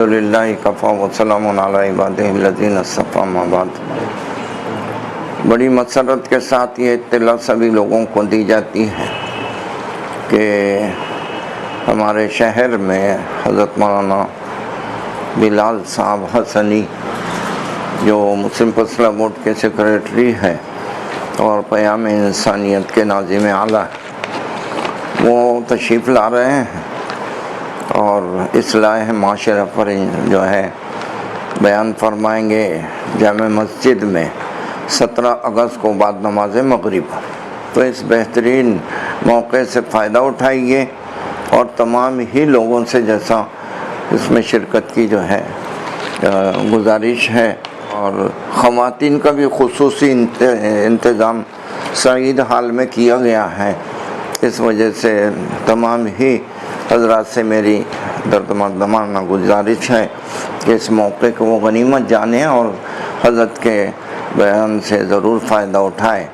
للہ کفا وسلام علی عبادہ الذین اصطفیٰ اما بعد۔ بڑی مسرت کے ساتھ یہ اطلاع سبھی لوگوں کو دی جاتی ہے کہ ہمارے شہر میں حضرت مولانا بلال صاحب حسنی جو مسلم فضلہ بورڈ کے سیکریٹری ہے اور پیام انسانیت کے ناظم اعلیٰ وہ تشریف لا رہے ہیں اور اصلاح معاشرہ پر جو ہے بیان فرمائیں گے جامع مسجد میں 17 اگست کو بعد نماز مغرب۔ تو اس بہترین موقع سے فائدہ اٹھائیے اور تمام ہی لوگوں سے جیسا اس میں شرکت کی جو ہے گزارش ہے، اور خواتین کا بھی خصوصی انتظام سعید حال میں کیا گیا ہے۔ اس وجہ سے تمام ہی حضرات سے میری دردمندانہ گزارش ہے کہ اس موقع کو وہ غنیمت جانیں اور حضرت کے بیان سے ضرور فائدہ اٹھائیں۔